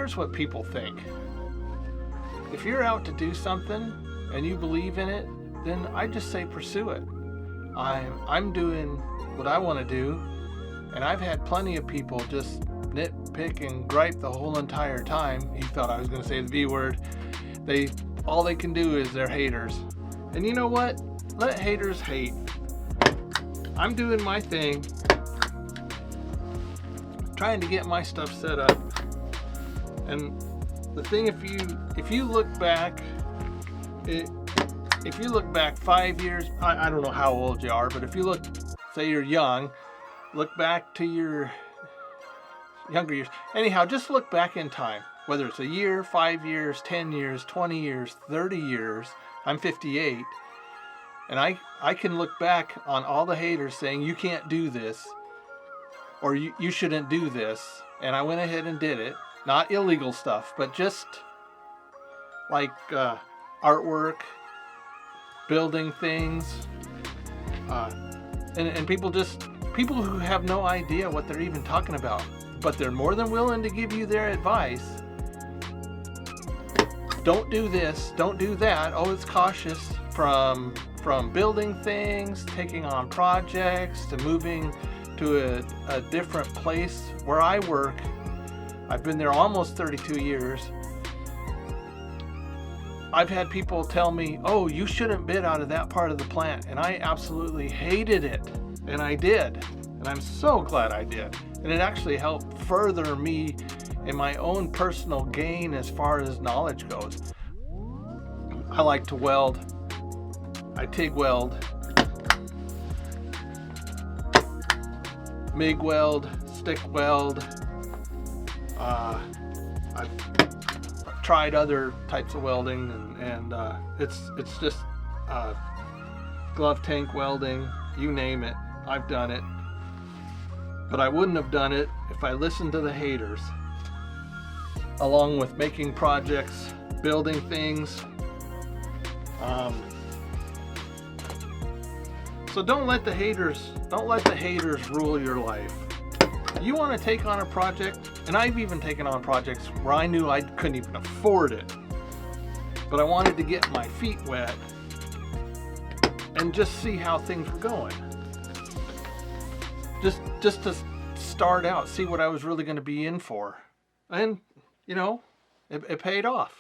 cares what people think? If you're out to do something and you believe in it, then I just say pursue it. I'm doing what I want to do, and I've had plenty of people just nitpick and gripe the whole entire time. He thought I was going to say the V word. All they can do is they're haters. And you know what? Let haters hate. I'm doing my thing, trying to get my stuff set up. And the thing, if you look back, if you look back 5 years, I don't know how old you are, but if you look, say you're young, look back to your younger years. Anyhow, just look back in time, whether it's a year, 5 years, 10 years, 20 years, 30 years. I'm 58, and I can look back on all the haters saying you can't do this, or you shouldn't do this, and I went ahead and did it. Not illegal stuff, but just like artwork, building things, and people who have no idea what they're even talking about, but they're more than willing to give you their advice. Don't do this, don't do that. Oh, it's cautious from building things, taking on projects, to moving to a different place where I work. I've been there almost 32 years. I've had people tell me, oh, you shouldn't bid out of that part of the plant. And I absolutely hated it. And I did. And I'm so glad I did. And it actually helped further me in my own personal gain as far as knowledge goes. I like to weld. I TIG weld, MIG weld, stick weld. I've tried other types of welding, and it's just glove tank welding, you name it, I've done it. But I wouldn't have done it if I listened to the haters, along with making projects, building things. So don't let the haters rule your life. You want to take on a project, and I've even taken on projects where I knew I couldn't even afford it, but I wanted to get my feet wet and just see how things were going. Just to start out, see what I was really going to be in for. And, you know, it paid off.